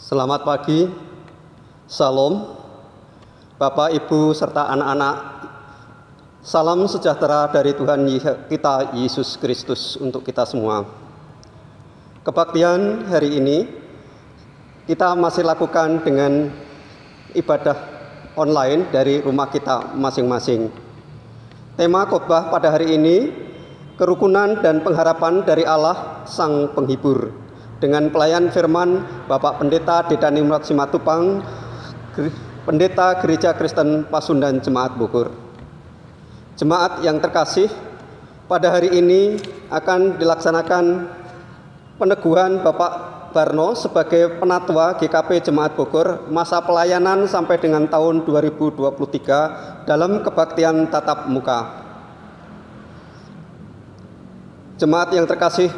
Selamat pagi, Salam, Bapak, Ibu, serta anak-anak. Salam sejahtera dari Tuhan kita Yesus Kristus untuk kita semua. Kebaktian hari ini kita masih lakukan dengan ibadah online dari rumah kita masing-masing. Tema khotbah pada hari ini, kerukunan dan pengharapan dari Allah Sang Penghibur, dengan pelayan firman Bapak Pendeta Deda Nimrod Simatupang, Pendeta Gereja Kristen Pasundan Jemaat Bogor. Jemaat yang terkasih, pada hari ini akan dilaksanakan peneguhan Bapak Barno sebagai Penatua GKP Jemaat Bogor masa pelayanan sampai dengan tahun 2023 dalam kebaktian tatap muka. Jemaat yang terkasih,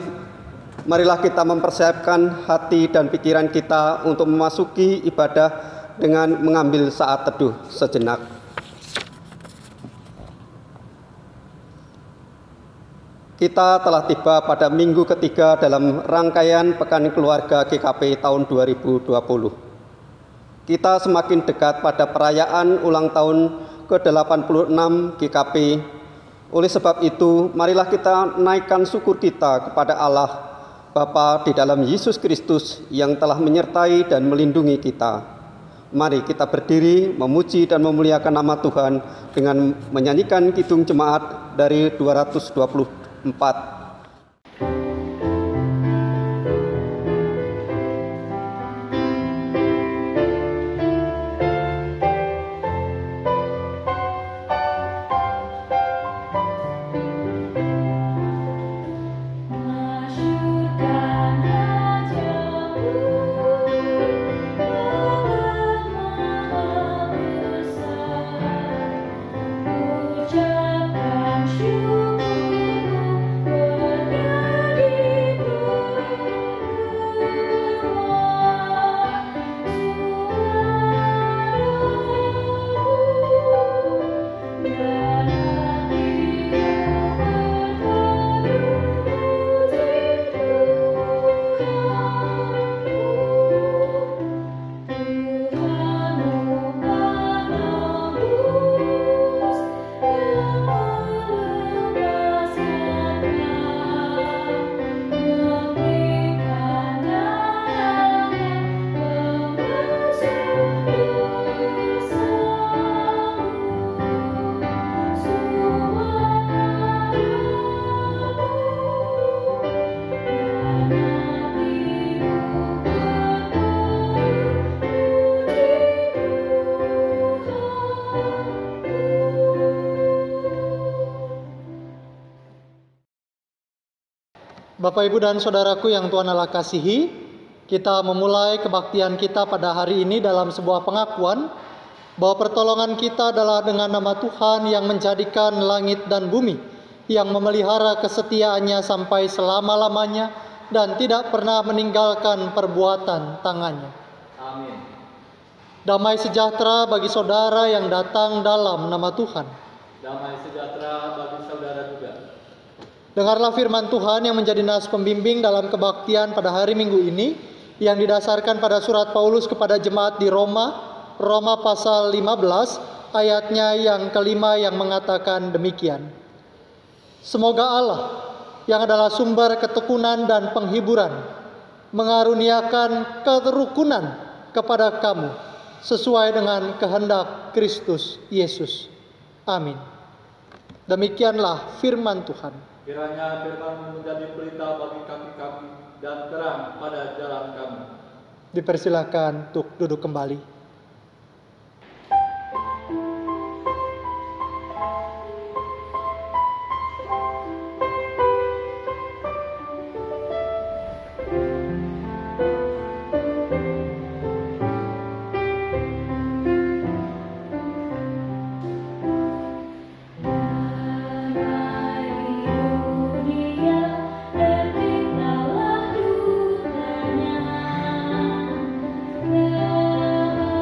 marilah kita mempersiapkan hati dan pikiran kita untuk memasuki ibadah dengan mengambil saat teduh sejenak. Kita telah tiba pada minggu ketiga dalam rangkaian Pekan Keluarga GKP tahun 2020. Kita semakin dekat pada perayaan ulang tahun ke-86 GKP. Oleh sebab itu, marilah kita naikkan syukur kita kepada Allah Bapa di dalam Yesus Kristus yang telah menyertai dan melindungi kita. Mari kita berdiri memuji dan memuliakan nama Tuhan dengan menyanyikan Kidung Jemaat dari 224. Bapak, Ibu, dan Saudaraku yang Tuhan Allah kasihi, kita memulai kebaktian kita pada hari ini dalam sebuah pengakuan bahwa pertolongan kita adalah dengan nama Tuhan yang menjadikan langit dan bumi, yang memelihara kesetiaannya sampai selama-lamanya dan tidak pernah meninggalkan perbuatan tangannya. Amin. Damai sejahtera bagi saudara yang datang dalam nama Tuhan. Damai sejahtera bagi saudara juga. Dengarlah firman Tuhan yang menjadi nas pembimbing dalam kebaktian pada hari Minggu ini, yang didasarkan pada surat Paulus kepada jemaat di Roma, Roma pasal 15, ayatnya yang kelima yang mengatakan demikian. Semoga Allah, yang adalah sumber ketekunan dan penghiburan, mengaruniakan kerukunan kepada kamu, sesuai dengan kehendak Kristus Yesus. Amin. Demikianlah firman Tuhan. Kiranya firman menjadi pelita bagi kaki kami dan terang pada jalan kami. Dipersilakan untuk duduk kembali. Terima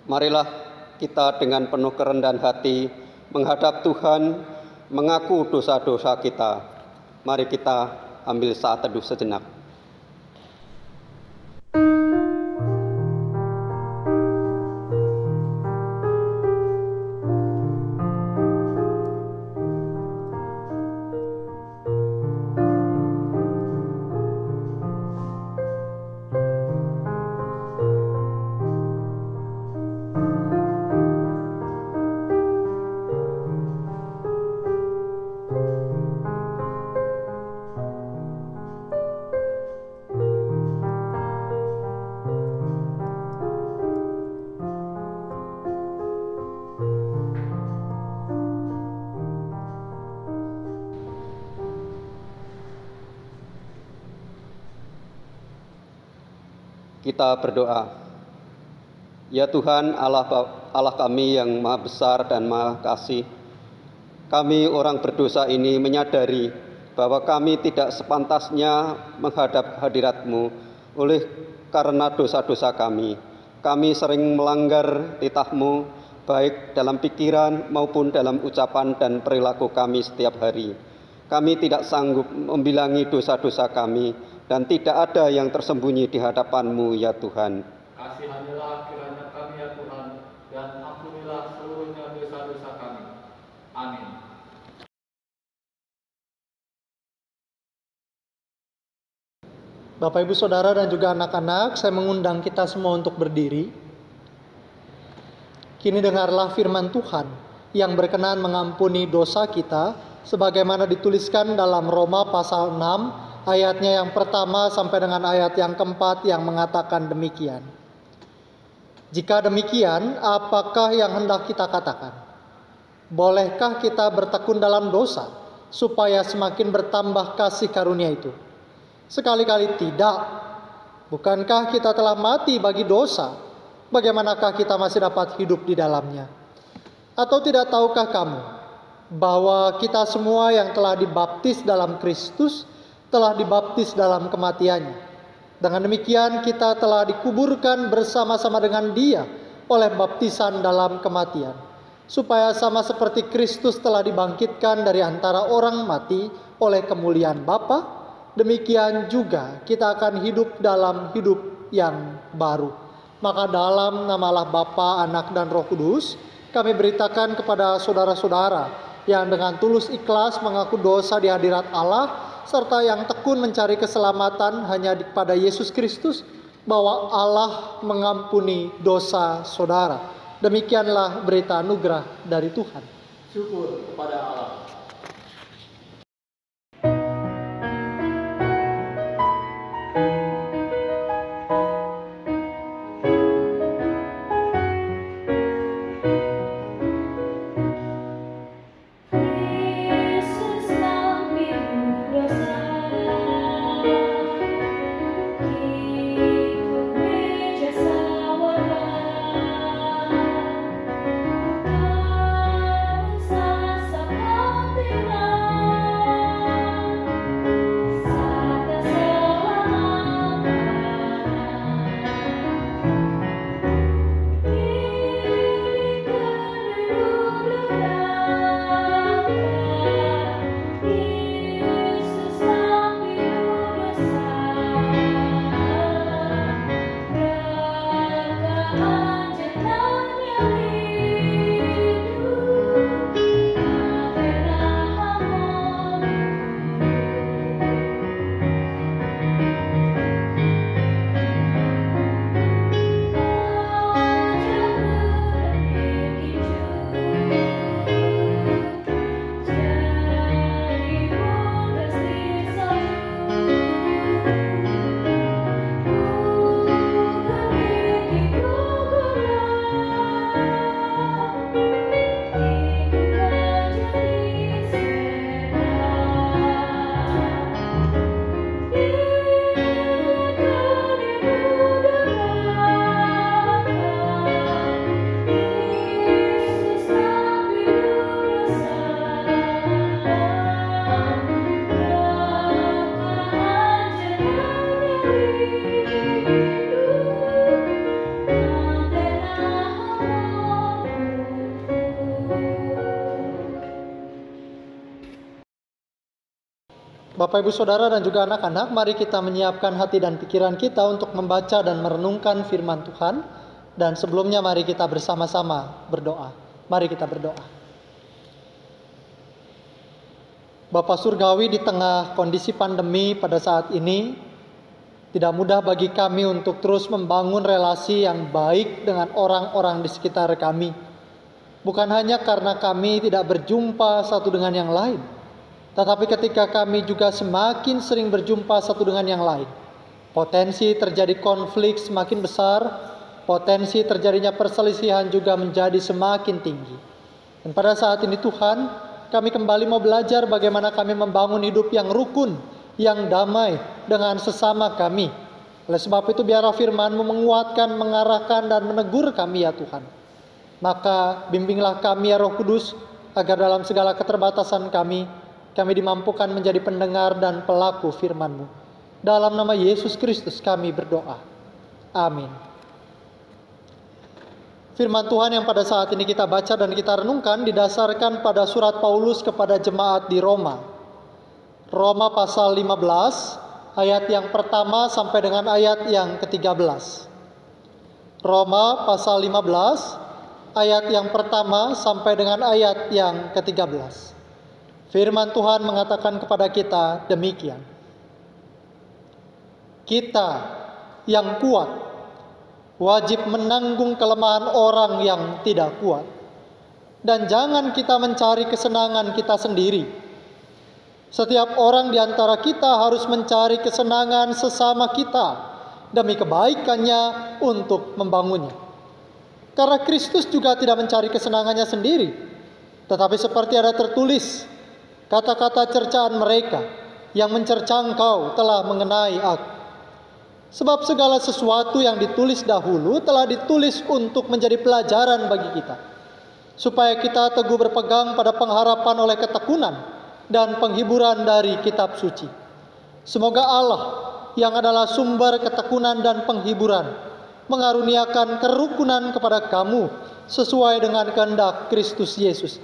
Marilah kita dengan penuh kerendahan hati menghadap Tuhan, mengaku dosa-dosa kita. Mari kita ambil saat teduh sejenak. Kita berdoa. Ya Tuhan, Allah kami yang maha besar dan maha kasih, kami orang berdosa ini menyadari bahwa kami tidak sepantasnya menghadap hadirat-Mu oleh karena dosa-dosa kami. Kami sering melanggar titah-Mu, baik dalam pikiran maupun dalam ucapan dan perilaku kami setiap hari. Kami tidak sanggup membilangi dosa-dosa kami, dan tidak ada yang tersembunyi di hadapan-Mu, ya Tuhan. Kasihanilah kiranya kami, ya Tuhan, dan ampunilah seluruhnya dosa-dosa kami. Amin. Bapak, Ibu, Saudara, dan juga anak-anak, saya mengundang kita semua untuk berdiri. Kini dengarlah firman Tuhan yang berkenan mengampuni dosa kita, sebagaimana dituliskan dalam Roma pasal 6, ayatnya yang pertama sampai dengan ayat yang keempat yang mengatakan demikian. Jika demikian, apakah yang hendak kita katakan? Bolehkah kita bertekun dalam dosa, supaya semakin bertambah kasih karunia itu? Sekali-kali tidak. Bukankah kita telah mati bagi dosa? Bagaimanakah kita masih dapat hidup di dalamnya? Atau tidak tahukah kamu bahwa kita semua yang telah dibaptis dalam Kristus telah dibaptis dalam kematiannya? Dengan demikian kita telah dikuburkan bersama-sama dengan Dia oleh baptisan dalam kematian, supaya sama seperti Kristus telah dibangkitkan dari antara orang mati oleh kemuliaan Bapa, demikian juga kita akan hidup dalam hidup yang baru. Maka dalam namalah Bapa, Anak, dan Roh Kudus, kami beritakan kepada saudara-saudara yang dengan tulus ikhlas mengaku dosa di hadirat Allah, serta yang tekun mencari keselamatan hanya pada Yesus Kristus, bahwa Allah mengampuni dosa saudara. Demikianlah berita anugerah dari Tuhan. Syukur kepada Allah. Sa Bapak, Ibu, Saudara, dan juga anak-anak, mari kita menyiapkan hati dan pikiran kita untuk membaca dan merenungkan firman Tuhan. Dan sebelumnya mari kita bersama-sama berdoa. Mari kita berdoa. Bapa Surgawi, di tengah kondisi pandemi pada saat ini, tidak mudah bagi kami untuk terus membangun relasi yang baik dengan orang-orang di sekitar kami. Bukan hanya karena kami tidak berjumpa satu dengan yang lain, tetapi ketika kami juga semakin sering berjumpa satu dengan yang lain, potensi terjadi konflik semakin besar, potensi terjadinya perselisihan juga menjadi semakin tinggi. Dan pada saat ini Tuhan, kami kembali mau belajar bagaimana kami membangun hidup yang rukun, yang damai dengan sesama kami. Oleh sebab itu biarlah firman-Mu menguatkan, mengarahkan, dan menegur kami ya Tuhan. Maka bimbinglah kami ya Roh Kudus, agar dalam segala keterbatasan kami dimampukan menjadi pendengar dan pelaku firman-Mu. Dalam nama Yesus Kristus kami berdoa. Amin. Firman Tuhan yang pada saat ini kita baca dan kita renungkan didasarkan pada surat Paulus kepada jemaat di Roma. Roma pasal 15, ayat yang pertama sampai dengan ayat yang ke-13. Roma pasal 15, ayat yang pertama sampai dengan ayat yang ke-13. Firman Tuhan mengatakan kepada kita demikian. Kita yang kuat wajib menanggung kelemahan orang yang tidak kuat. Dan jangan kita mencari kesenangan kita sendiri. Setiap orang di antara kita harus mencari kesenangan sesama kita demi kebaikannya untuk membangunnya. Karena Kristus juga tidak mencari kesenangannya sendiri, tetapi seperti ada tertulis, kata-kata cercaan mereka yang mencerca engkau telah mengenai aku. Sebab segala sesuatu yang ditulis dahulu telah ditulis untuk menjadi pelajaran bagi kita, supaya kita teguh berpegang pada pengharapan oleh ketekunan dan penghiburan dari kitab suci. Semoga Allah yang adalah sumber ketekunan dan penghiburan mengaruniakan kerukunan kepada kamu sesuai dengan kehendak Kristus Yesus,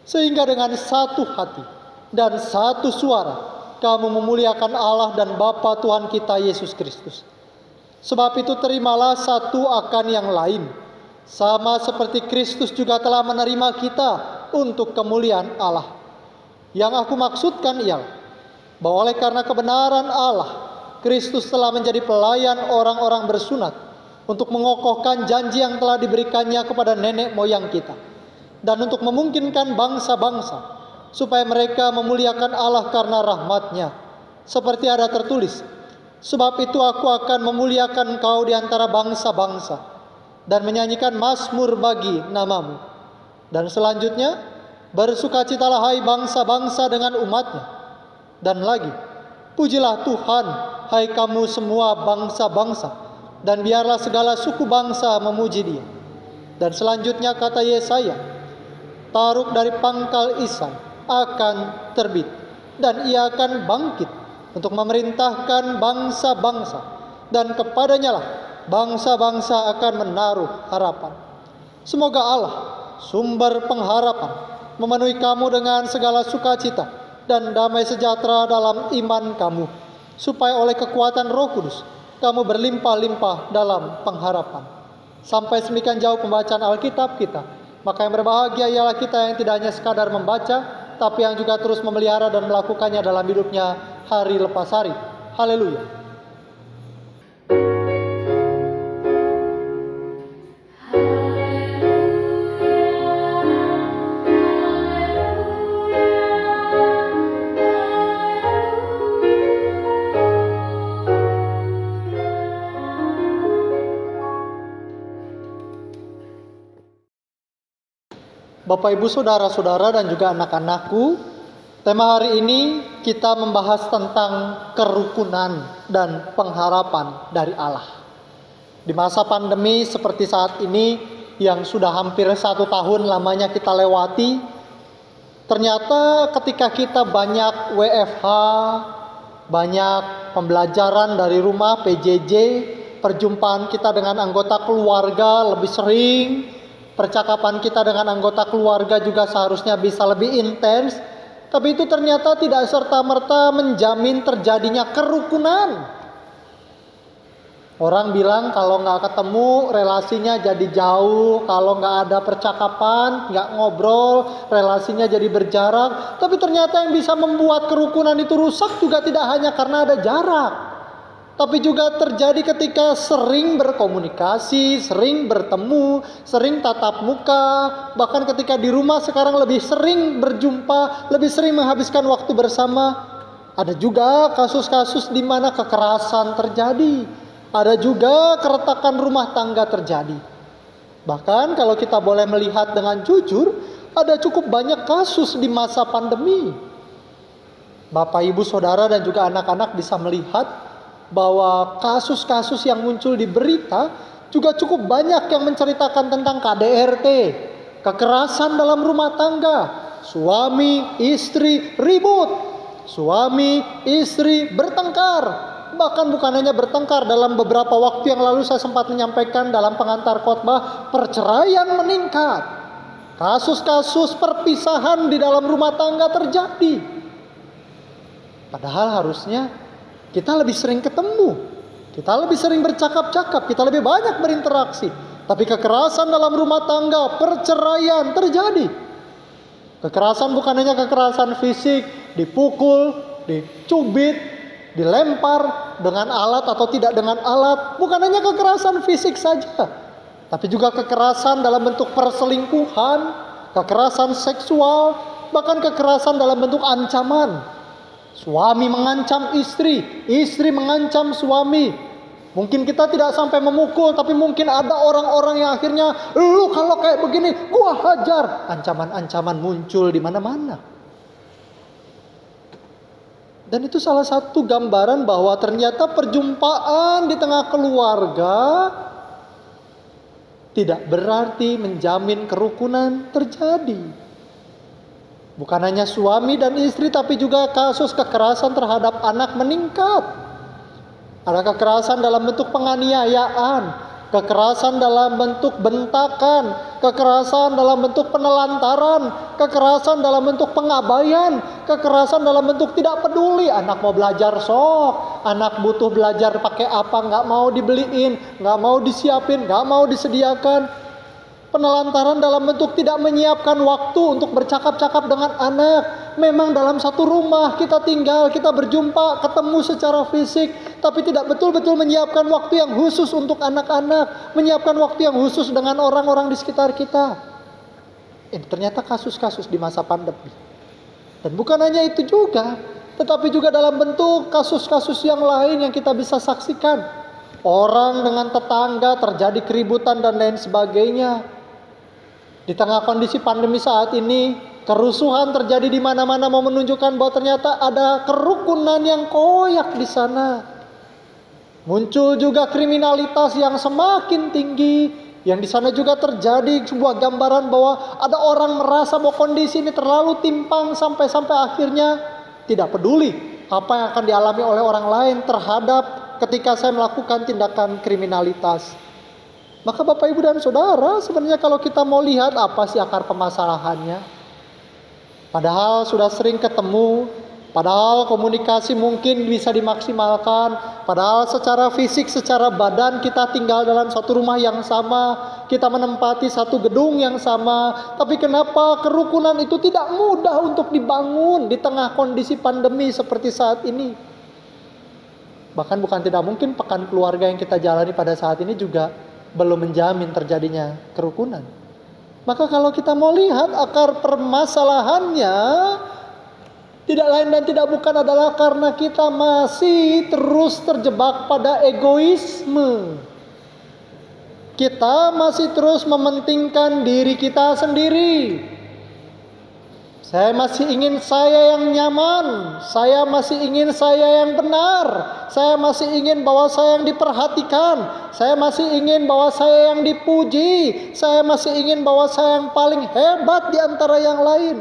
sehingga dengan satu hati dan satu suara kamu memuliakan Allah dan Bapa Tuhan kita Yesus Kristus. Sebab itu terimalah satu akan yang lain, sama seperti Kristus juga telah menerima kita untuk kemuliaan Allah. Yang aku maksudkan ialah bahwa oleh karena kebenaran Allah, Kristus telah menjadi pelayan orang-orang bersunat untuk mengokohkan janji yang telah diberikannya kepada nenek moyang kita, dan untuk memungkinkan bangsa-bangsa supaya mereka memuliakan Allah karena rahmat-Nya. Seperti ada tertulis, sebab itu aku akan memuliakan engkau di antara bangsa-bangsa dan menyanyikan mazmur bagi namamu. Dan selanjutnya, bersukacitalah hai bangsa-bangsa dengan umat-Nya. Dan lagi, pujilah Tuhan hai kamu semua bangsa-bangsa, dan biarlah segala suku bangsa memuji Dia. Dan selanjutnya kata Yesaya, Taruk dari pangkal Isai akan terbit, dan ia akan bangkit untuk memerintahkan bangsa-bangsa, dan kepadanya lah bangsa-bangsa akan menaruh harapan. Semoga Allah, sumber pengharapan, memenuhi kamu dengan segala sukacita dan damai sejahtera dalam iman kamu, supaya oleh kekuatan Roh Kudus kamu berlimpah-limpah dalam pengharapan. Sampai semikian jauh pembacaan Alkitab kita. Maka yang berbahagia ialah kita yang tidak hanya sekadar membaca, tapi yang juga terus memelihara dan melakukannya dalam hidupnya hari lepas hari. Haleluya. Bapak, Ibu, Saudara-saudara, dan juga anak-anakku, tema hari ini kita membahas tentang kerukunan dan pengharapan dari Allah. Di masa pandemi seperti saat ini yang sudah hampir 1 tahun lamanya kita lewati, ternyata ketika kita banyak WFH, banyak pembelajaran dari rumah, PJJ, perjumpaan kita dengan anggota keluarga lebih sering, percakapan kita dengan anggota keluarga juga seharusnya bisa lebih intens. Tapi itu ternyata tidak serta-merta menjamin terjadinya kerukunan. Orang bilang kalau nggak ketemu relasinya jadi jauh, kalau nggak ada percakapan, nggak ngobrol, relasinya jadi berjarak. Tapi ternyata yang bisa membuat kerukunan itu rusak juga tidak hanya karena ada jarak, tapi juga terjadi ketika sering berkomunikasi, sering bertemu, sering tatap muka. Bahkan ketika di rumah sekarang lebih sering berjumpa, lebih sering menghabiskan waktu bersama. Ada juga kasus-kasus di mana kekerasan terjadi. Ada juga keretakan rumah tangga terjadi. Bahkan kalau kita boleh melihat dengan jujur, ada cukup banyak kasus di masa pandemi. Bapak, Ibu, Saudara, dan juga anak-anak bisa melihat bahwa kasus-kasus yang muncul di berita juga cukup banyak yang menceritakan tentang KDRT, kekerasan dalam rumah tangga, suami istri ribut, suami istri bertengkar. Bahkan bukan hanya bertengkar, dalam beberapa waktu yang lalu saya sempat menyampaikan dalam pengantar khotbah, perceraian meningkat. Kasus-kasus perpisahan di dalam rumah tangga terjadi. Padahal harusnya kita lebih sering ketemu, kita lebih sering bercakap-cakap, kita lebih banyak berinteraksi. Tapi kekerasan dalam rumah tangga, perceraian terjadi. Kekerasan bukan hanya kekerasan fisik, dipukul, dicubit, dilempar dengan alat atau tidak dengan alat. Bukan hanya kekerasan fisik saja, tapi juga kekerasan dalam bentuk perselingkuhan, kekerasan seksual, bahkan kekerasan dalam bentuk ancaman. Suami mengancam istri, istri mengancam suami. Mungkin kita tidak sampai memukul, tapi mungkin ada orang-orang yang akhirnya, lu kalau kayak begini gua hajar. Ancaman-ancaman muncul di mana-mana. Dan itu salah satu gambaran bahwa ternyata perjumpaan di tengah keluarga tidak berarti menjamin kerukunan terjadi. Bukan hanya suami dan istri, tapi juga kasus kekerasan terhadap anak meningkat. Ada kekerasan dalam bentuk penganiayaan, kekerasan dalam bentuk bentakan, kekerasan dalam bentuk penelantaran, kekerasan dalam bentuk pengabaian, kekerasan dalam bentuk tidak peduli. Anak mau belajar sok, anak butuh belajar pakai apa, nggak mau dibeliin, nggak mau disiapin, nggak mau disediakan. Penelantaran dalam bentuk tidak menyiapkan waktu untuk bercakap-cakap dengan anak. Memang dalam satu rumah kita tinggal, kita berjumpa, ketemu secara fisik, tapi tidak betul-betul menyiapkan waktu yang khusus untuk anak-anak, menyiapkan waktu yang khusus dengan orang-orang di sekitar kita. Ini ternyata kasus-kasus di masa pandemi. Dan bukan hanya itu juga, tetapi juga dalam bentuk kasus-kasus yang lain yang kita bisa saksikan. Orang dengan tetangga terjadi keributan dan lain sebagainya. Di tengah kondisi pandemi saat ini, kerusuhan terjadi di mana-mana, mau menunjukkan bahwa ternyata ada kerukunan yang koyak di sana. Muncul juga kriminalitas yang semakin tinggi, yang di sana juga terjadi sebuah gambaran bahwa ada orang merasa bahwa kondisi ini terlalu timpang sampai akhirnya tidak peduli apa yang akan dialami oleh orang lain terhadap ketika saya melakukan tindakan kriminalitas. Maka Bapak, Ibu, dan Saudara, sebenarnya kalau kita mau lihat apa sih akar permasalahannya, padahal sudah sering ketemu, padahal komunikasi mungkin bisa dimaksimalkan, padahal secara fisik, secara badan kita tinggal dalam satu rumah yang sama, kita menempati satu gedung yang sama, tapi kenapa kerukunan itu tidak mudah untuk dibangun di tengah kondisi pandemi seperti saat ini? Bahkan bukan tidak mungkin pekan keluarga yang kita jalani pada saat ini juga belum menjamin terjadinya kerukunan. Maka kalau kita mau lihat akar permasalahannya, tidak lain dan tidak bukan adalah karena kita masih terus terjebak pada egoisme. Kita masih terus mementingkan diri kita sendiri. Saya masih ingin saya yang nyaman, saya masih ingin saya yang benar, saya masih ingin bahwa saya yang diperhatikan, saya masih ingin bahwa saya yang dipuji, saya masih ingin bahwa saya yang paling hebat di antara yang lain.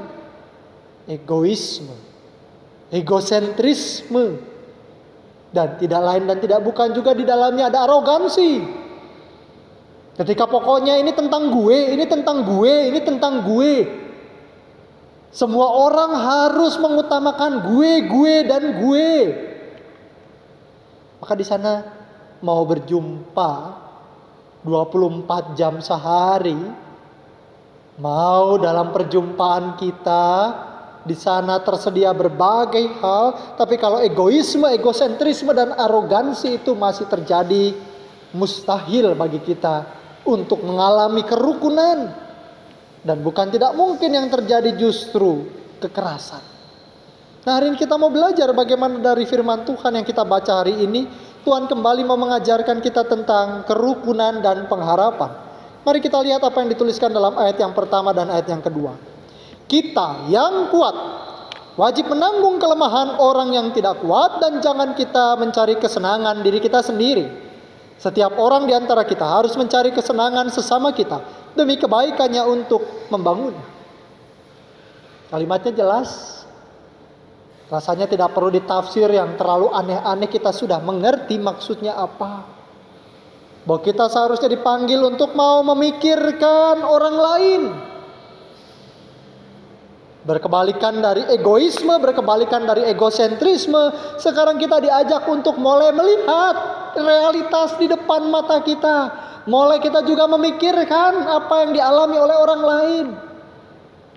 Egoisme, egosentrisme, dan tidak lain dan tidak bukan juga di dalamnya ada arogansi. Ketika pokoknya ini tentang gue, ini tentang gue, ini tentang gue. Semua orang harus mengutamakan gue, dan gue. Maka di sana mau berjumpa 24 jam sehari, mau dalam perjumpaan kita di sana tersedia berbagai hal, tapi kalau egoisme, egosentrisme dan arogansi itu masih terjadi, mustahil bagi kita untuk mengalami kerukunan. Dan bukan tidak mungkin yang terjadi justru kekerasan. Nah, hari ini kita mau belajar bagaimana dari firman Tuhan yang kita baca hari ini. Tuhan kembali mau mengajarkan kita tentang kerukunan dan pengharapan. Mari kita lihat apa yang dituliskan dalam ayat yang pertama dan ayat yang kedua. Kita yang kuat wajib menanggung kelemahan orang yang tidak kuat, dan jangan kita mencari kesenangan diri kita sendiri. Setiap orang di antara kita harus mencari kesenangan sesama kita demi kebaikannya untuk membangunnya. Kalimatnya jelas. Rasanya tidak perlu ditafsir yang terlalu aneh-aneh, kita sudah mengerti maksudnya apa. Bahwa kita seharusnya dipanggil untuk mau memikirkan orang lain. Berkebalikan dari egoisme, berkebalikan dari egosentrisme. Sekarang kita diajak untuk mulai melihat realitas di depan mata kita. Mulai kita juga memikirkan apa yang dialami oleh orang lain.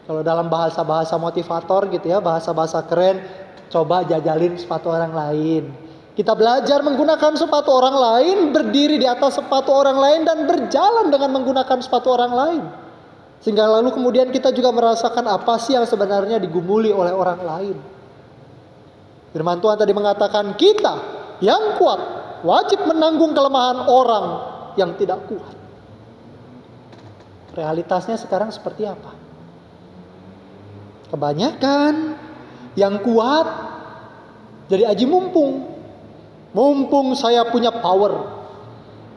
Kalau dalam bahasa-bahasa motivator gitu ya, bahasa-bahasa keren, coba jajalin sepatu orang lain. Kita belajar menggunakan sepatu orang lain, berdiri di atas sepatu orang lain, dan berjalan dengan menggunakan sepatu orang lain. Sehingga lalu kemudian kita juga merasakan apa sih yang sebenarnya digumuli oleh orang lain. Firman Tuhan tadi mengatakan kita yang kuat wajib menanggung kelemahan orang yang tidak kuat. Realitasnya sekarang seperti apa? Kebanyakan yang kuat jadi aji mumpung. Mumpung saya punya power,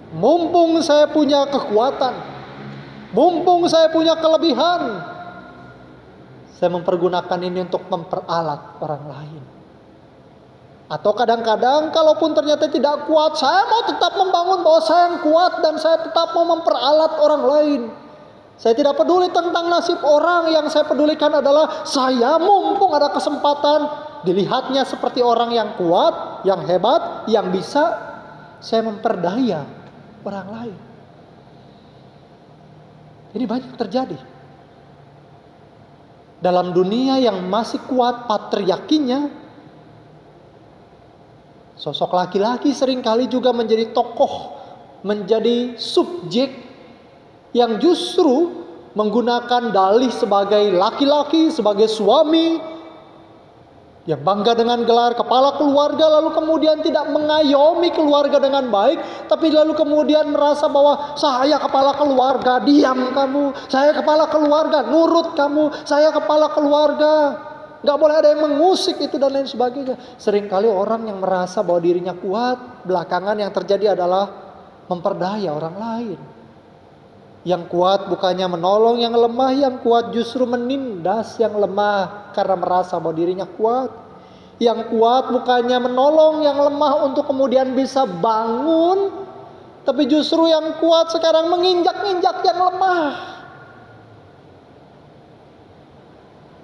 mumpung saya punya kekuatan, mumpung saya punya kelebihan, saya mempergunakan ini untuk memperalat orang lain. Atau kadang-kadang kalaupun ternyata tidak kuat, saya mau tetap membangun bahwa saya yang kuat dan saya tetap mau memperalat orang lain. Saya tidak peduli tentang nasib orang, yang saya pedulikan adalah saya mumpung ada kesempatan dilihatnya seperti orang yang kuat, yang hebat, yang bisa, saya memperdaya orang lain. Ini banyak terjadi. Dalam dunia yang masih kuat patriarkinya, sosok laki-laki seringkali juga menjadi tokoh, menjadi subjek yang justru menggunakan dalih sebagai laki-laki, sebagai suami yang bangga dengan gelar kepala keluarga, lalu kemudian tidak mengayomi keluarga dengan baik, tapi lalu kemudian merasa bahwa saya kepala keluarga, diam kamu, saya kepala keluarga, nurut kamu, saya kepala keluarga, gak boleh ada yang mengusik itu dan lain sebagainya. Seringkali orang yang merasa bahwa dirinya kuat, belakangan yang terjadi adalah memperdaya orang lain. Yang kuat bukannya menolong yang lemah, yang kuat justru menindas yang lemah karena merasa bahwa dirinya kuat. Yang kuat bukannya menolong yang lemah untuk kemudian bisa bangun, tapi justru yang kuat sekarang menginjak-injak yang lemah.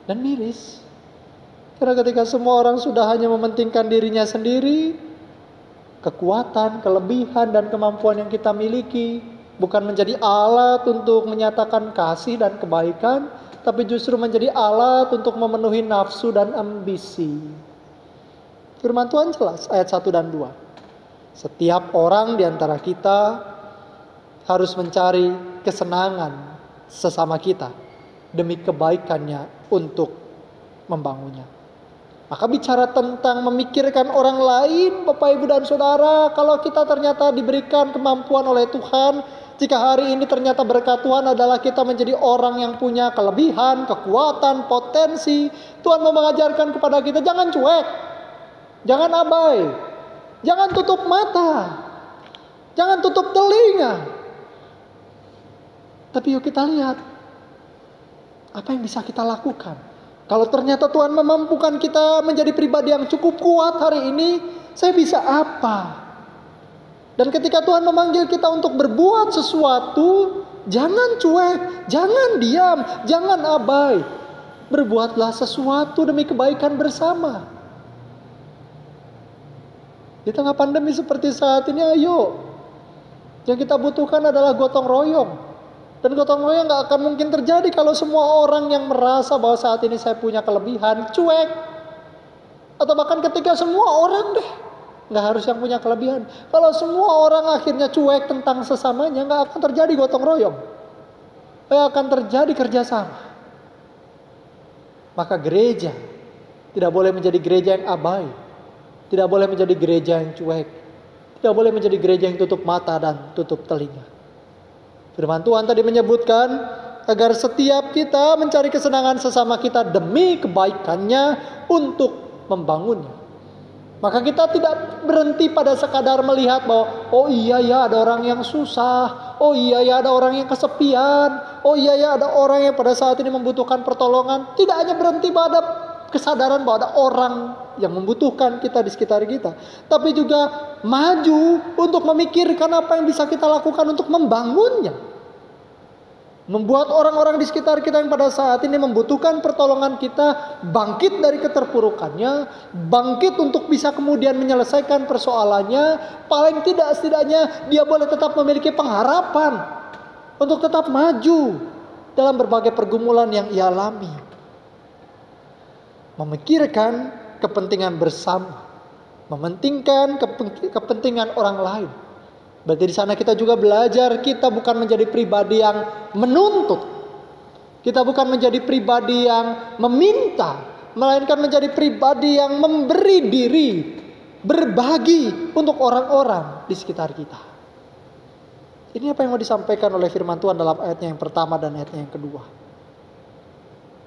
Dan miris. Karena ketika semua orang sudah hanya mementingkan dirinya sendiri, kekuatan, kelebihan, dan kemampuan yang kita miliki bukan menjadi alat untuk menyatakan kasih dan kebaikan, tapi justru menjadi alat untuk memenuhi nafsu dan ambisi. Firman Tuhan jelas, ayat 1 dan 2. Setiap orang di antara kita harus mencari kesenangan sesama kita demi kebaikannya untuk membangunnya. Maka bicara tentang memikirkan orang lain, Bapak, Ibu, dan Saudara, kalau kita ternyata diberikan kemampuan oleh Tuhan, jika hari ini ternyata berkat Tuhan adalah kita menjadi orang yang punya kelebihan, kekuatan, potensi, Tuhan mau mengajarkan kepada kita, jangan cuek, jangan abai, jangan tutup mata, jangan tutup telinga. Tapi yuk kita lihat, apa yang bisa kita lakukan. Kalau ternyata Tuhan memampukan kita menjadi pribadi yang cukup kuat hari ini, saya bisa apa? Dan ketika Tuhan memanggil kita untuk berbuat sesuatu, jangan cuek, jangan diam, jangan abai. Berbuatlah sesuatu demi kebaikan bersama. Di tengah pandemi seperti saat ini, ayo. Yang kita butuhkan adalah gotong royong. Dan gotong royong gak akan mungkin terjadi kalau semua orang yang merasa bahwa saat ini saya punya kelebihan, cuek. Atau bahkan ketika semua orang deh, gak harus yang punya kelebihan. Kalau semua orang akhirnya cuek tentang sesamanya, gak akan terjadi gotong royong. Gak akan terjadi kerjasama. Maka gereja tidak boleh menjadi gereja yang abai. Tidak boleh menjadi gereja yang cuek. Tidak boleh menjadi gereja yang tutup mata dan tutup telinga. Firman Tuhan tadi menyebutkan agar setiap kita mencari kesenangan sesama kita demi kebaikannya untuk membangunnya. Maka kita tidak berhenti pada sekadar melihat bahwa oh iya ya ada orang yang susah. Oh iya ya ada orang yang kesepian. Oh iya ya ada orang yang pada saat ini membutuhkan pertolongan. Tidak hanya berhenti pada kesadaran bahwa ada orang yang membutuhkan kita di sekitar kita, tapi juga maju untuk memikirkan apa yang bisa kita lakukan untuk membangunnya. Membuat orang-orang di sekitar kita yang pada saat ini membutuhkan pertolongan kita bangkit dari keterpurukannya, bangkit untuk bisa kemudian menyelesaikan persoalannya. Paling tidak setidaknya dia boleh tetap memiliki pengharapan untuk tetap maju dalam berbagai pergumulan yang ia alami. Memikirkan kepentingan bersama, mementingkan kepentingan orang lain. Berarti di sana kita juga belajar kita bukan menjadi pribadi yang menuntut. Kita bukan menjadi pribadi yang meminta, melainkan menjadi pribadi yang memberi diri, berbagi untuk orang-orang di sekitar kita. Ini apa yang mau disampaikan oleh firman Tuhan dalam ayatnya yang pertama dan ayatnya yang kedua.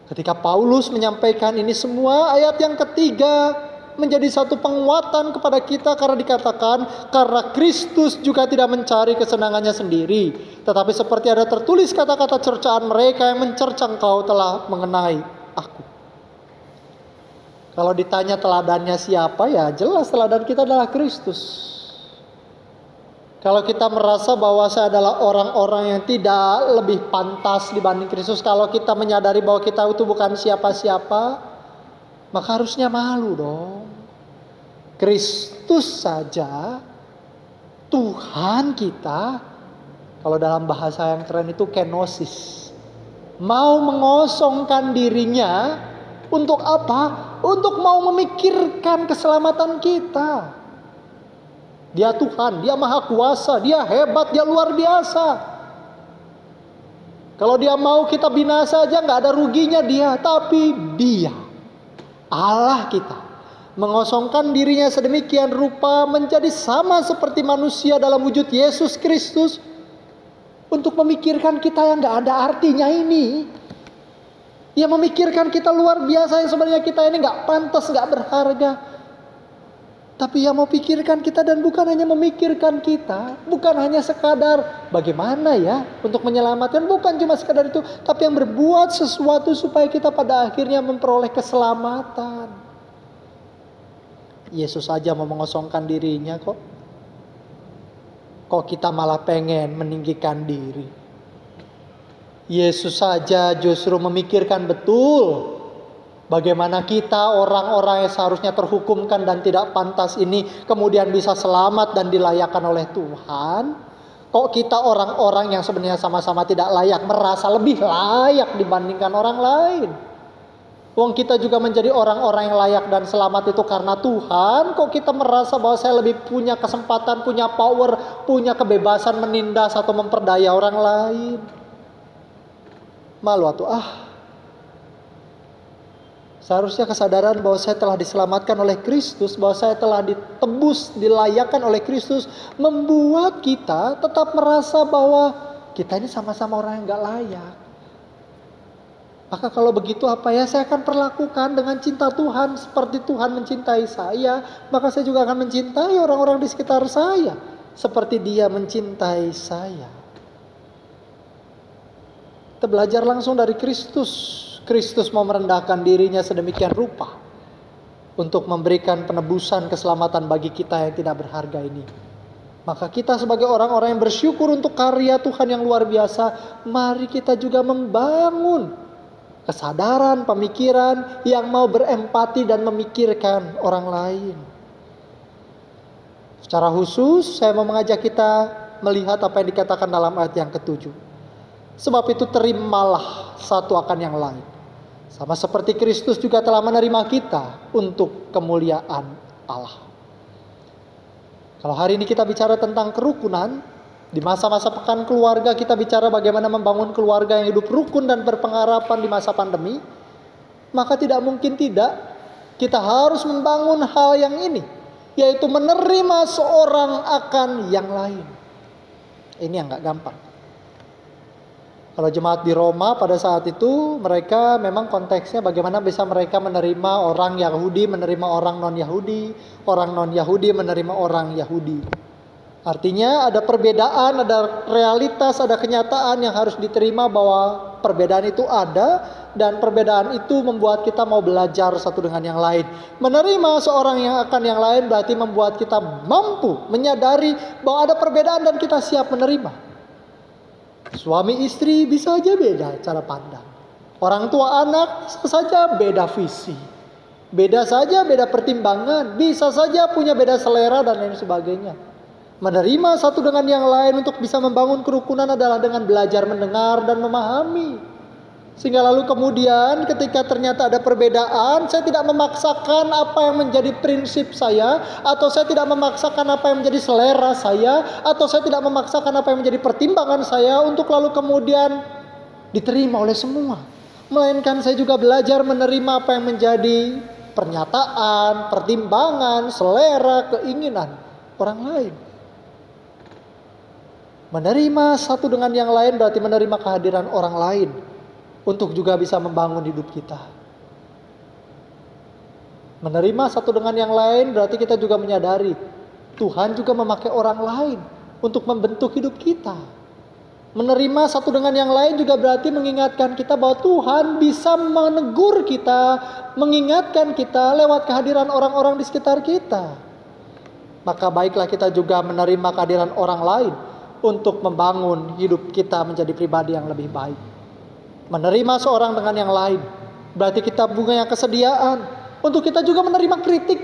Ketika Paulus menyampaikan ini semua, ayat yang ketiga menjadi satu penguatan kepada kita karena dikatakan karena Kristus juga tidak mencari kesenangannya sendiri, tetapi seperti ada tertulis kata-kata cercaan mereka yang mencerca engkau telah mengenai aku. Kalau ditanya teladannya siapa, ya jelas teladan kita adalah Kristus. Kalau kita merasa bahwa saya adalah orang-orang yang tidak lebih pantas dibanding Kristus, kalau kita menyadari bahwa kita itu bukan siapa-siapa, maka harusnya malu dong. Kristus saja, Tuhan kita, kalau dalam bahasa yang keren itu kenosis, mau mengosongkan dirinya untuk apa? Untuk mau memikirkan keselamatan kita. Dia Tuhan, dia maha kuasa, dia hebat, dia luar biasa. Kalau dia mau kita binasa aja gak ada ruginya dia. Tapi dia, Allah kita, mengosongkan dirinya sedemikian rupa menjadi sama seperti manusia dalam wujud Yesus Kristus. Untuk memikirkan kita yang gak ada artinya ini. Dia memikirkan kita luar biasa yang sebenarnya kita ini gak pantas, gak berharga. Tapi yang mau pikirkan kita dan bukan hanya memikirkan kita. Bukan hanya sekadar bagaimana ya untuk menyelamatkan. Bukan cuma sekadar itu. Tapi yang berbuat sesuatu supaya kita pada akhirnya memperoleh keselamatan. Yesus saja mau mengosongkan dirinya kok. Kok kita malah pengen meninggikan diri. Yesus saja justru memikirkan betul bagaimana kita orang-orang yang seharusnya terhukumkan dan tidak pantas ini kemudian bisa selamat dan dilayakkan oleh Tuhan. Kok kita orang-orang yang sebenarnya sama-sama tidak layak merasa lebih layak dibandingkan orang lain. Wong kita juga menjadi orang-orang yang layak dan selamat itu karena Tuhan. Kok kita merasa bahwa saya lebih punya kesempatan, punya power, punya kebebasan menindas atau memperdaya orang lain. Malu atau seharusnya kesadaran bahwa saya telah diselamatkan oleh Kristus, bahwa saya telah ditebus, dilayakkan oleh Kristus, membuat kita tetap merasa bahwa kita ini sama-sama orang yang gak layak. Maka kalau begitu apa ya saya akan perlakukan dengan cinta Tuhan seperti Tuhan mencintai saya, maka saya juga akan mencintai orang-orang di sekitar saya seperti Dia mencintai saya. Kita belajar langsung dari Kristus. Kristus mau merendahkan dirinya sedemikian rupa untuk memberikan penebusan keselamatan bagi kita yang tidak berharga ini. Maka kita sebagai orang-orang yang bersyukur untuk karya Tuhan yang luar biasa, mari kita juga membangun kesadaran, pemikiran yang mau berempati dan memikirkan orang lain. Secara khusus, saya mau mengajak kita melihat apa yang dikatakan dalam ayat yang ke-7. Sebab itu terimalah satu akan yang lain. Sama seperti Kristus juga telah menerima kita untuk kemuliaan Allah. Kalau hari ini kita bicara tentang kerukunan, di masa-masa pekan keluarga kita bicara bagaimana membangun keluarga yang hidup rukun dan berpengharapan di masa pandemi, maka tidak mungkin tidak kita harus membangun hal yang ini, yaitu menerima seorang akan yang lain. Ini yang gak gampang. Kalau jemaat di Roma pada saat itu, mereka memang konteksnya bagaimana bisa mereka menerima orang Yahudi, menerima orang non-Yahudi, orang non-Yahudi menerima orang Yahudi. Artinya ada perbedaan, ada realitas, ada kenyataan yang harus diterima bahwa perbedaan itu ada, dan perbedaan itu membuat kita mau belajar satu dengan yang lain. Menerima seorang yang akan yang lain berarti membuat kita mampu menyadari bahwa ada perbedaan dan kita siap menerima. Suami istri bisa saja beda cara pandang. Orang tua anak bisa saja beda visi. Beda saja beda pertimbangan. Bisa saja punya beda selera dan lain sebagainya. Menerima satu dengan yang lain untuk bisa membangun kerukunan adalah dengan belajar mendengar dan memahami. Sehingga lalu kemudian ketika ternyata ada perbedaan, saya tidak memaksakan apa yang menjadi prinsip saya, atau saya tidak memaksakan apa yang menjadi selera saya, atau saya tidak memaksakan apa yang menjadi pertimbangan saya untuk lalu kemudian diterima oleh semua. Melainkan saya juga belajar menerima apa yang menjadi pernyataan, pertimbangan, selera, keinginan orang lain. Menerima satu dengan yang lain berarti menerima kehadiran orang lain untuk juga bisa membangun hidup kita. Menerima satu dengan yang lain berarti kita juga menyadari Tuhan juga memakai orang lain untuk membentuk hidup kita. Menerima satu dengan yang lain juga berarti mengingatkan kita bahwa Tuhan bisa menegur kita, mengingatkan kita lewat kehadiran orang-orang di sekitar kita. Maka baiklah kita juga menerima kehadiran orang lain untuk membangun hidup kita menjadi pribadi yang lebih baik. Menerima seorang dengan yang lain berarti kita punya kesediaan untuk kita juga menerima kritik,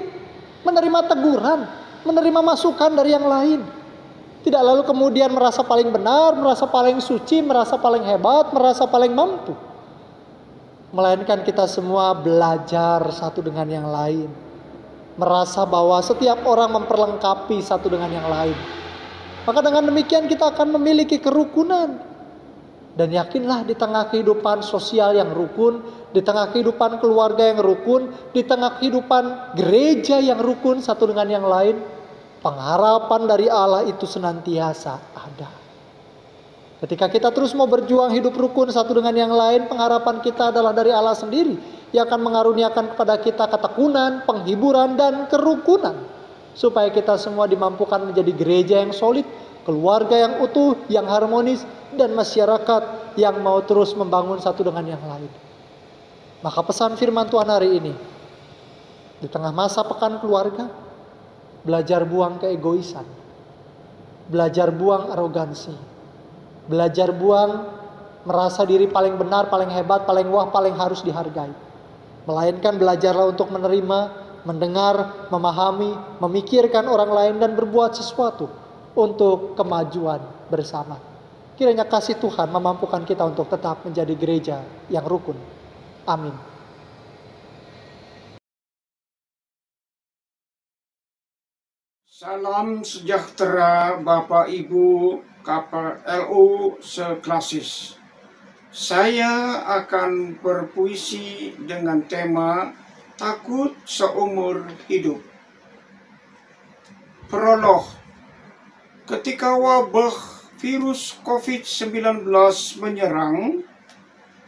menerima teguran, menerima masukan dari yang lain. Tidak lalu kemudian merasa paling benar, merasa paling suci, merasa paling hebat, merasa paling mampu. Melainkan kita semua belajar satu dengan yang lain. Merasa bahwa setiap orang memperlengkapi satu dengan yang lain. Maka dengan demikian kita akan memiliki kerukunan. Dan yakinlah di tengah kehidupan sosial yang rukun, di tengah kehidupan keluarga yang rukun, di tengah kehidupan gereja yang rukun satu dengan yang lain, pengharapan dari Allah itu senantiasa ada. Ketika kita terus mau berjuang hidup rukun satu dengan yang lain, pengharapan kita adalah dari Allah sendiri yang akan mengaruniakan kepada kita ketekunan, penghiburan, dan kerukunan. Supaya kita semua dimampukan menjadi gereja yang solid, keluarga yang utuh, yang harmonis, dan masyarakat yang mau terus membangun satu dengan yang lain. Maka pesan firman Tuhan hari ini, di tengah masa pekan keluarga, belajar buang keegoisan, belajar buang arogansi, belajar buang merasa diri paling benar, paling hebat, paling wah, paling harus dihargai. Melainkan belajarlah untuk menerima, mendengar, memahami, memikirkan orang lain dan berbuat sesuatu untuk kemajuan bersama. Kiranya kasih Tuhan memampukan kita untuk tetap menjadi gereja yang rukun. Amin. Salam sejahtera Bapak Ibu KPLU seklasis. Saya akan berpuisi dengan tema Takut Seumur Hidup. Prolog. Ketika wabah virus COVID-19 menyerang,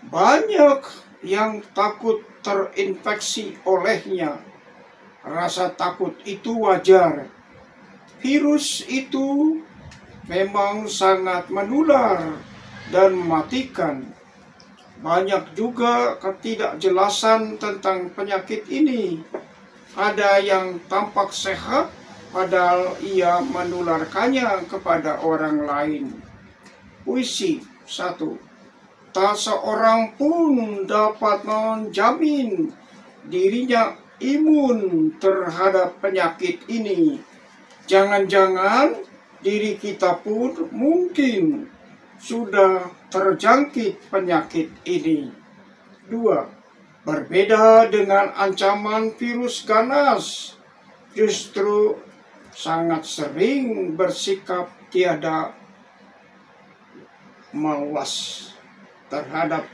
banyak yang takut terinfeksi olehnya. Rasa takut itu wajar. Virus itu memang sangat menular dan mematikan. Banyak juga ketidakjelasan tentang penyakit ini. Ada yang tampak sehat, padahal ia menularkannya kepada orang lain. Puisi 1. tak seorang pun dapat menjamin dirinya imun terhadap penyakit ini. Jangan-jangan diri kita pun mungkin sudah terjangkit penyakit ini. 2. Berbeda dengan ancaman virus ganas, justru sangat sering bersikap tiada mawas terhadap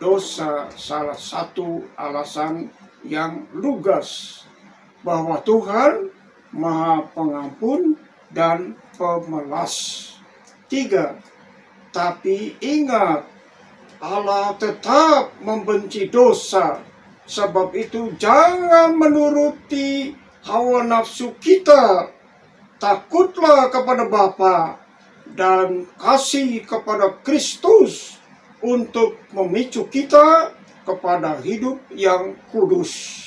dosa. Salah satu alasan yang lugas bahwa Tuhan Maha Pengampun dan Pemelas. 3. Tapi ingat, Allah tetap membenci dosa. Sebab itu jangan menuruti hawa nafsu kita. Takutlah kepada Bapa dan kasih kepada Kristus untuk memicu kita kepada hidup yang kudus.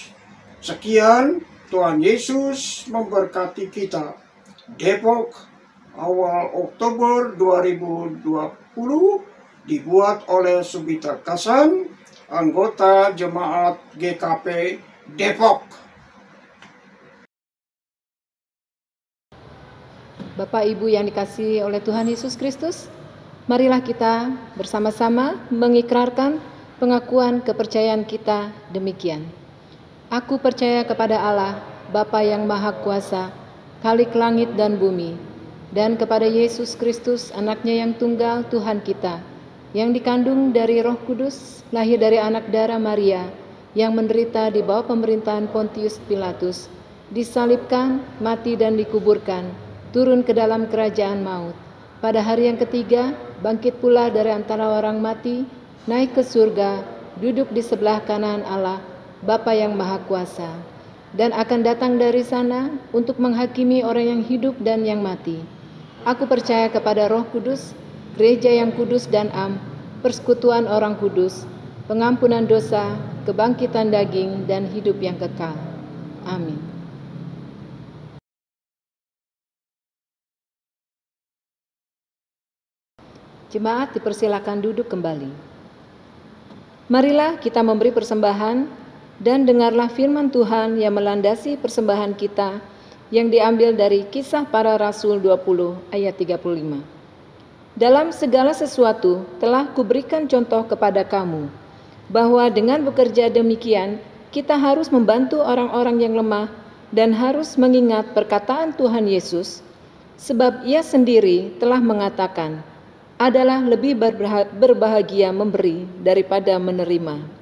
Sekian, Tuhan Yesus memberkati kita. Depok, awal Oktober 2020, dibuat oleh Subita Kasan, anggota Jemaat GKP Depok. Bapak Ibu yang dikasihi oleh Tuhan Yesus Kristus, marilah kita bersama-sama mengikrarkan pengakuan kepercayaan kita demikian. Aku percaya kepada Allah, Bapa yang Maha Kuasa, Khalik langit dan bumi, dan kepada Yesus Kristus, anaknya yang tunggal Tuhan kita, yang dikandung dari Roh Kudus, lahir dari anak darah Maria, yang menderita di bawah pemerintahan Pontius Pilatus, disalibkan, mati dan dikuburkan, turun ke dalam kerajaan maut. Pada hari yang ketiga, bangkit pula dari antara orang mati, naik ke surga, duduk di sebelah kanan Allah, Bapa yang Maha Kuasa, dan akan datang dari sana untuk menghakimi orang yang hidup dan yang mati. Aku percaya kepada Roh Kudus, gereja yang kudus dan am, persekutuan orang kudus, pengampunan dosa, kebangkitan daging, dan hidup yang kekal. Amin. Jemaat dipersilakan duduk kembali. Marilah kita memberi persembahan dan dengarlah firman Tuhan yang melandasi persembahan kita yang diambil dari Kisah Para Rasul 20 ayat 35. Dalam segala sesuatu telah kuberikan contoh kepada kamu, bahwa dengan bekerja demikian kita harus membantu orang-orang yang lemah dan harus mengingat perkataan Tuhan Yesus, sebab Ia sendiri telah mengatakan, adalah lebih berbahagia memberi daripada menerima.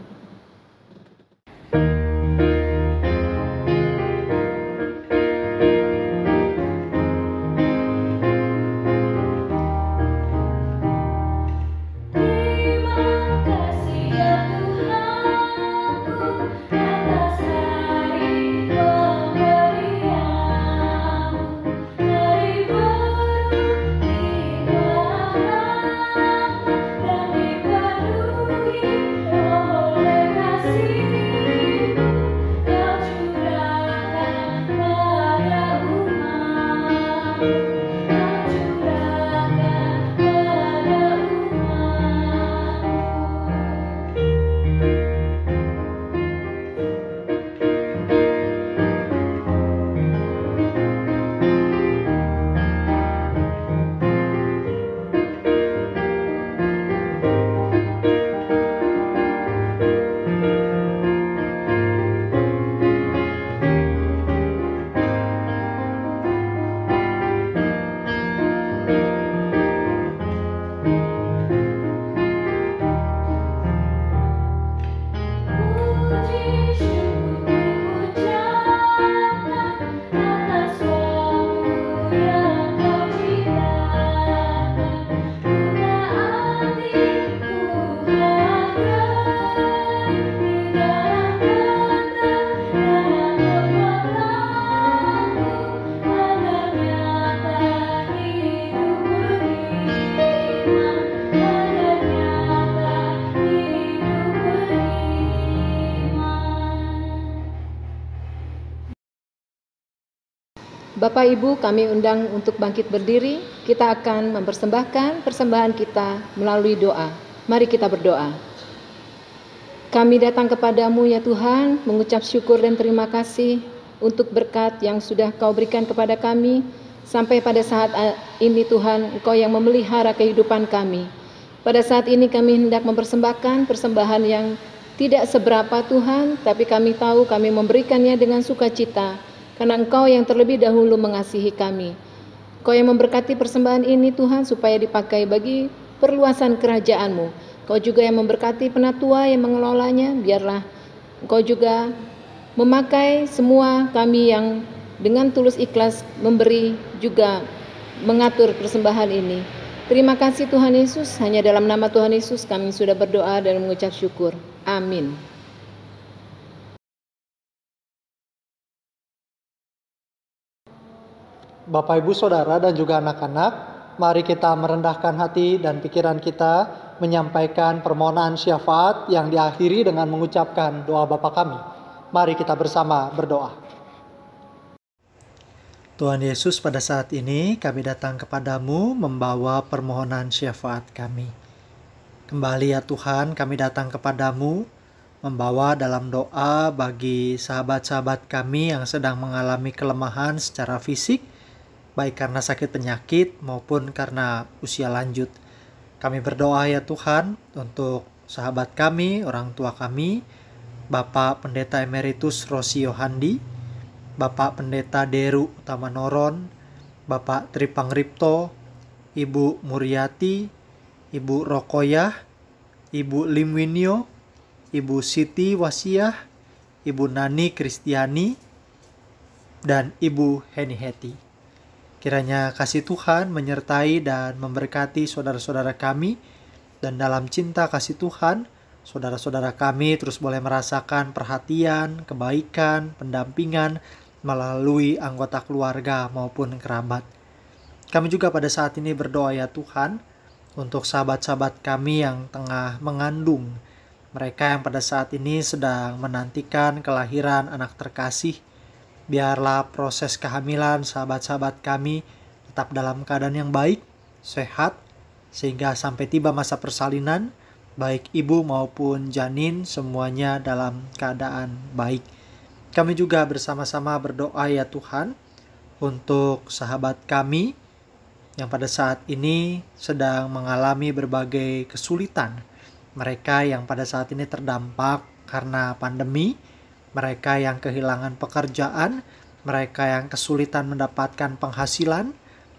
Bapak Ibu, kami undang untuk bangkit berdiri. Kita akan mempersembahkan persembahan kita melalui doa. Mari kita berdoa. Kami datang kepadamu ya Tuhan, mengucap syukur dan terima kasih untuk berkat yang sudah Kau berikan kepada kami. Sampai pada saat ini Tuhan, Engkau yang memelihara kehidupan kami. Pada saat ini kami hendak mempersembahkan persembahan yang tidak seberapa Tuhan, tapi kami tahu kami memberikannya dengan sukacita, karena Engkau yang terlebih dahulu mengasihi kami. Engkau yang memberkati persembahan ini Tuhan, supaya dipakai bagi perluasan kerajaan-Mu. Kau juga yang memberkati penatua yang mengelolanya, biarlah Engkau juga memakai semua kami yang dengan tulus ikhlas memberi juga mengatur persembahan ini. Terima kasih Tuhan Yesus, hanya dalam nama Tuhan Yesus kami sudah berdoa dan mengucap syukur. Amin. Bapak, Ibu, Saudara, dan juga anak-anak, mari kita merendahkan hati dan pikiran kita menyampaikan permohonan syafaat yang diakhiri dengan mengucapkan doa Bapa kami. Mari kita bersama berdoa. Tuhan Yesus, pada saat ini kami datang kepadamu membawa permohonan syafaat kami. Kembali ya Tuhan, kami datang kepadamu membawa dalam doa bagi sahabat-sahabat kami yang sedang mengalami kelemahan secara fisik, baik karena sakit penyakit maupun karena usia lanjut. Kami berdoa ya Tuhan untuk sahabat kami, orang tua kami, Bapak Pendeta Emeritus Rosi Yohandi, Bapak Pendeta Deru Utamanoron, Bapak Tripangripto, Ibu Muryati, Ibu Rokoyah, Ibu Limwinyo, Ibu Siti Wasiah, Ibu Nani Kristiani, dan Ibu Heni Heti. Kiranya kasih Tuhan menyertai dan memberkati saudara-saudara kami, dan dalam cinta kasih Tuhan, saudara-saudara kami terus boleh merasakan perhatian, kebaikan, pendampingan melalui anggota keluarga maupun kerabat. Kami juga pada saat ini berdoa ya Tuhan untuk sahabat-sahabat kami yang tengah mengandung, mereka yang pada saat ini sedang menantikan kelahiran anak terkasih. Biarlah proses kehamilan sahabat-sahabat kami tetap dalam keadaan yang baik, sehat, sehingga sampai tiba masa persalinan, baik ibu maupun janin semuanya dalam keadaan baik. Kami juga bersama-sama berdoa ya Tuhan untuk sahabat kami yang pada saat ini sedang mengalami berbagai kesulitan. Mereka yang pada saat ini terdampak karena pandemi, mereka yang kehilangan pekerjaan, mereka yang kesulitan mendapatkan penghasilan,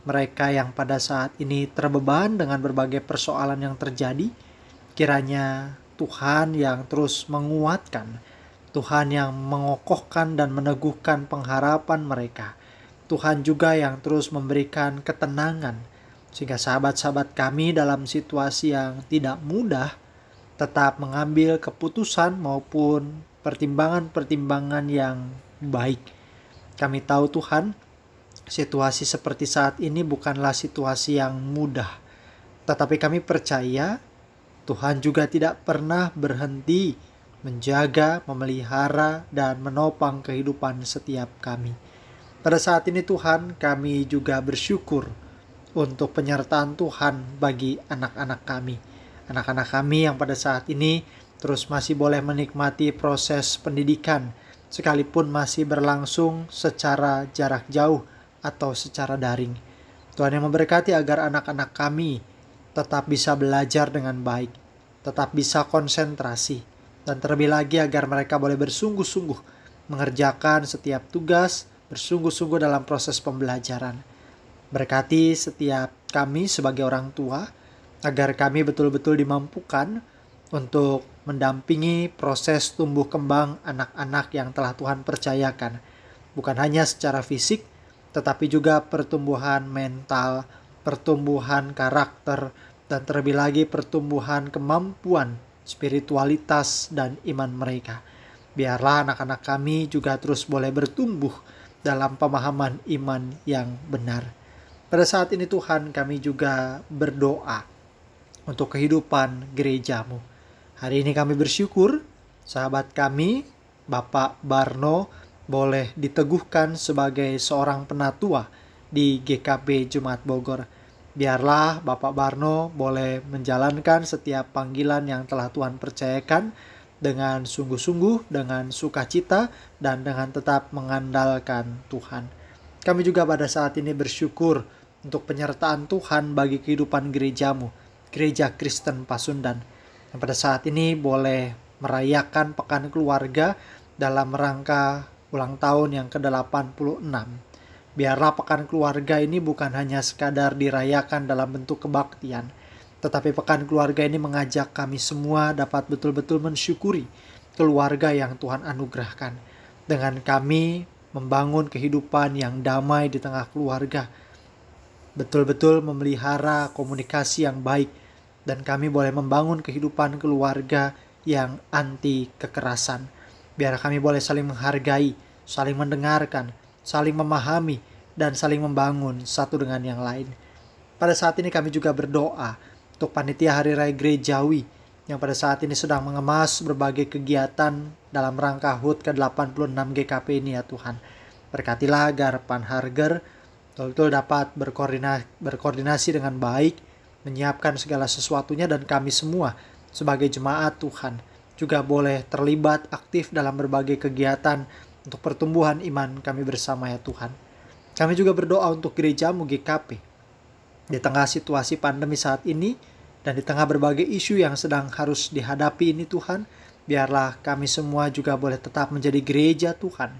mereka yang pada saat ini terbeban dengan berbagai persoalan yang terjadi. Kiranya Tuhan yang terus menguatkan, Tuhan yang mengokohkan dan meneguhkan pengharapan mereka, Tuhan juga yang terus memberikan ketenangan, sehingga sahabat-sahabat kami dalam situasi yang tidak mudah tetap mengambil keputusan maupun pertimbangan-pertimbangan yang baik. Kami tahu Tuhan, situasi seperti saat ini bukanlah situasi yang mudah. Tetapi kami percaya Tuhan juga tidak pernah berhenti menjaga, memelihara, dan menopang kehidupan setiap kami. Pada saat ini Tuhan, kami juga bersyukur untuk penyertaan Tuhan bagi anak-anak kami. Anak-anak kami yang pada saat ini terus masih boleh menikmati proses pendidikan, sekalipun masih berlangsung secara jarak jauh atau secara daring. Tuhan yang memberkati agar anak-anak kami tetap bisa belajar dengan baik, tetap bisa konsentrasi, dan terlebih lagi agar mereka boleh bersungguh-sungguh mengerjakan setiap tugas, bersungguh-sungguh dalam proses pembelajaran. Berkati setiap kami sebagai orang tua, agar kami betul-betul dimampukan untuk mendampingi proses tumbuh kembang anak-anak yang telah Tuhan percayakan. Bukan hanya secara fisik, tetapi juga pertumbuhan mental, pertumbuhan karakter, dan terlebih lagi pertumbuhan kemampuan, spiritualitas, dan iman mereka. Biarlah anak-anak kami juga terus boleh bertumbuh dalam pemahaman iman yang benar. Pada saat ini Tuhan, kami juga berdoa untuk kehidupan gereja-Mu. Hari ini kami bersyukur sahabat kami, Bapak Barno, boleh diteguhkan sebagai seorang penatua di GKP Jemaat Bogor. Biarlah Bapak Barno boleh menjalankan setiap panggilan yang telah Tuhan percayakan dengan sungguh-sungguh, dengan sukacita, dan dengan tetap mengandalkan Tuhan. Kami juga pada saat ini bersyukur untuk penyertaan Tuhan bagi kehidupan gerejamu, Gereja Kristen Pasundan, yang pada saat ini boleh merayakan Pekan Keluarga dalam rangka ulang tahun yang ke-86. Biarlah Pekan Keluarga ini bukan hanya sekadar dirayakan dalam bentuk kebaktian, tetapi Pekan Keluarga ini mengajak kami semua dapat betul-betul mensyukuri keluarga yang Tuhan anugerahkan. Dengan kami membangun kehidupan yang damai di tengah keluarga, betul-betul memelihara komunikasi yang baik, dan kami boleh membangun kehidupan keluarga yang anti kekerasan. Biar kami boleh saling menghargai, saling mendengarkan, saling memahami, dan saling membangun satu dengan yang lain. Pada saat ini kami juga berdoa untuk Panitia Hari Raya Gerejawi yang pada saat ini sedang mengemas berbagai kegiatan dalam rangka HUT ke-86 GKP ini ya Tuhan. Berkatilah agar Panharger betul-betul dapat berkoordinasi dengan baik, menyiapkan segala sesuatunya, dan kami semua sebagai jemaat Tuhan juga boleh terlibat aktif dalam berbagai kegiatan untuk pertumbuhan iman kami bersama ya Tuhan. Kami juga berdoa untuk gerejamu GKP. Di tengah situasi pandemi saat ini dan di tengah berbagai isu yang sedang harus dihadapi ini Tuhan, biarlah kami semua juga boleh tetap menjadi gereja Tuhan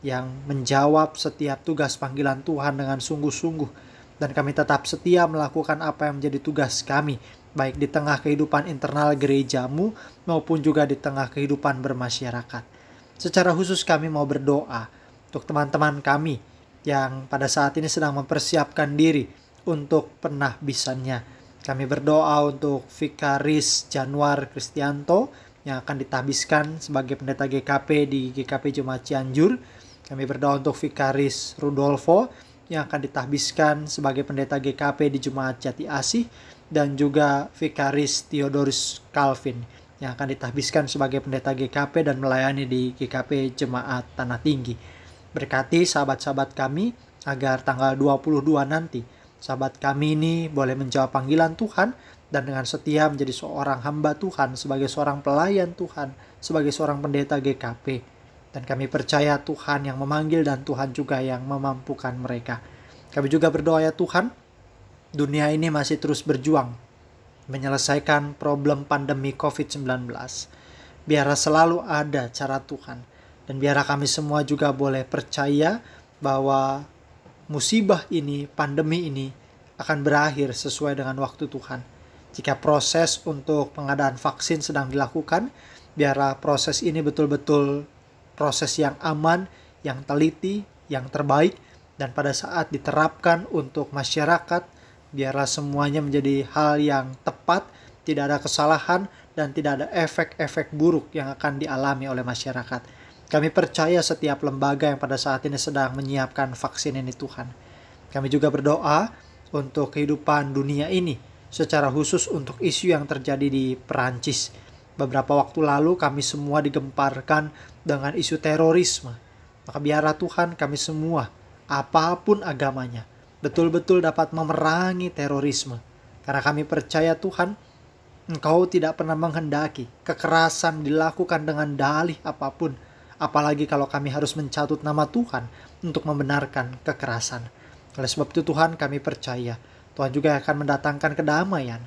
yang menjawab setiap tugas panggilan Tuhan dengan sungguh-sungguh, dan kami tetap setia melakukan apa yang menjadi tugas kami, baik di tengah kehidupan internal gerejamu maupun juga di tengah kehidupan bermasyarakat. Secara khusus kami mau berdoa untuk teman-teman kami yang pada saat ini sedang mempersiapkan diri untuk penahbisannya. Kami berdoa untuk Vikaris Januar Kristianto yang akan ditahbiskan sebagai pendeta GKP di GKP Jemaat Cianjur. Kami berdoa untuk Vikaris Rudolfo yang akan ditahbiskan sebagai pendeta GKP di Jemaat Jati Asih, dan juga Vikaris Theodorus Calvin yang akan ditahbiskan sebagai pendeta GKP dan melayani di GKP Jemaat Tanah Tinggi. Berkati sahabat-sahabat kami agar tanggal 22 nanti sahabat kami ini boleh menjawab panggilan Tuhan dan dengan setia menjadi seorang hamba Tuhan, sebagai seorang pelayan Tuhan, sebagai seorang pendeta GKP. Dan kami percaya Tuhan yang memanggil dan Tuhan juga yang memampukan mereka. Kami juga berdoa ya Tuhan, dunia ini masih terus berjuang menyelesaikan problem pandemi COVID-19. Biarlah selalu ada cara Tuhan. Dan biarlah kami semua juga boleh percaya bahwa musibah ini, pandemi ini akan berakhir sesuai dengan waktu Tuhan. Jika proses untuk pengadaan vaksin sedang dilakukan, biarlah proses ini betul-betul proses yang aman, yang teliti, yang terbaik, dan pada saat diterapkan untuk masyarakat, biarlah semuanya menjadi hal yang tepat, tidak ada kesalahan, dan tidak ada efek-efek buruk yang akan dialami oleh masyarakat. Kami percaya setiap lembaga yang pada saat ini sedang menyiapkan vaksin ini Tuhan. Kami juga berdoa untuk kehidupan dunia ini, secara khusus untuk isu yang terjadi di Perancis. Beberapa waktu lalu kami semua digemparkan dengan isu terorisme. Maka biarlah Tuhan kami semua, apapun agamanya, betul-betul dapat memerangi terorisme. Karena kami percaya Tuhan, Engkau tidak pernah menghendaki kekerasan dilakukan dengan dalih apapun. Apalagi kalau kami harus mencatut nama Tuhan untuk membenarkan kekerasan. Oleh sebab itu Tuhan kami percaya Tuhan juga akan mendatangkan kedamaian,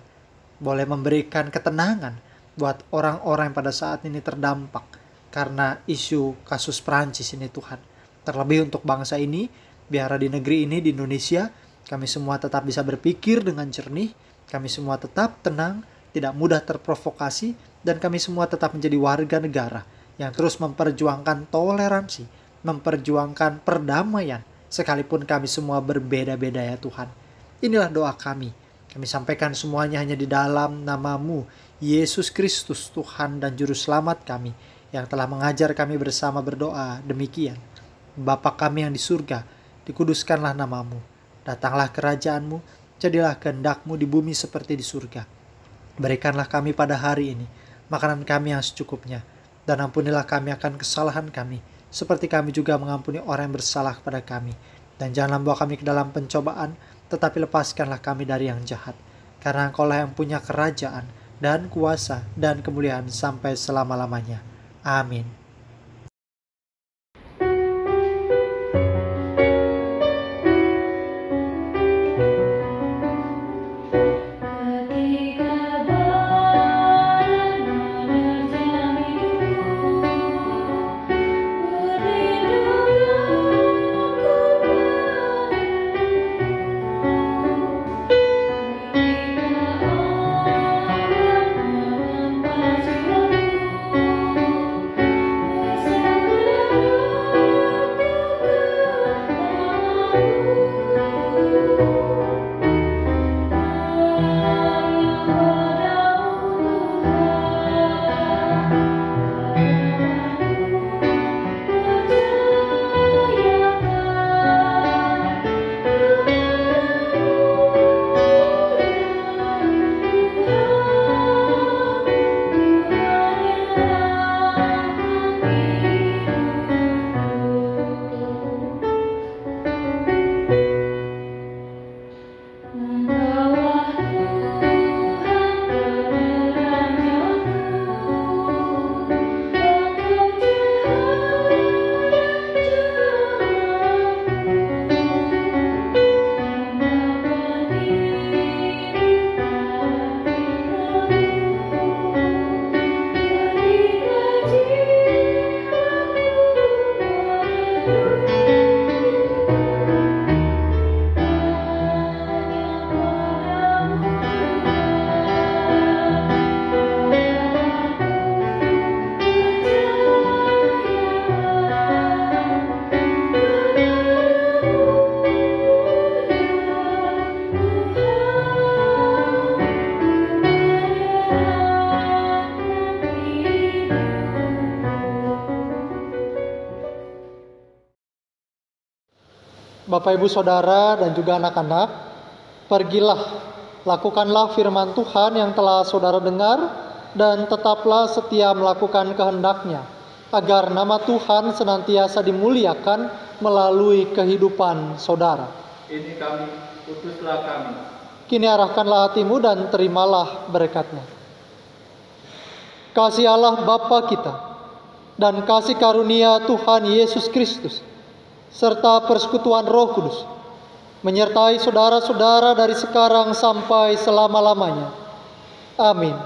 boleh memberikan ketenangan buat orang-orang yang pada saat ini terdampak karena isu kasus Perancis ini Tuhan. Terlebih untuk bangsa ini, biar di negeri ini, di Indonesia, kami semua tetap bisa berpikir dengan jernih, kami semua tetap tenang, tidak mudah terprovokasi, dan kami semua tetap menjadi warga negara yang terus memperjuangkan toleransi, memperjuangkan perdamaian, sekalipun kami semua berbeda-beda ya Tuhan. Inilah doa kami. Kami sampaikan semuanya hanya di dalam nama-Mu, Yesus Kristus, Tuhan dan Juru Selamat kami, yang telah mengajar kami bersama berdoa demikian. Bapa kami yang di surga, dikuduskanlah nama-Mu. Datanglah kerajaan-Mu, jadilah kehendak-Mu di bumi seperti di surga. Berikanlah kami pada hari ini makanan kami yang secukupnya, dan ampunilah kami akan kesalahan kami, seperti kami juga mengampuni orang yang bersalah kepada kami. Dan jangan bawa kami ke dalam pencobaan, tetapi lepaskanlah kami dari yang jahat. Karena Engkaulah yang punya kerajaan dan kuasa dan kemuliaan sampai selama-lamanya. Amin. Bapak, Ibu, Saudara, dan juga anak-anak, pergilah, lakukanlah firman Tuhan yang telah saudara dengar, dan tetaplah setia melakukan kehendak-Nya, agar nama Tuhan senantiasa dimuliakan melalui kehidupan saudara. Ini kami, utuslah kami. Kini arahkanlah hatimu dan terimalah berkat-Nya. Kasih Allah Bapa kita, dan kasih karunia Tuhan Yesus Kristus, serta persekutuan Roh Kudus, menyertai saudara-saudara dari sekarang sampai selama-lamanya. Amin.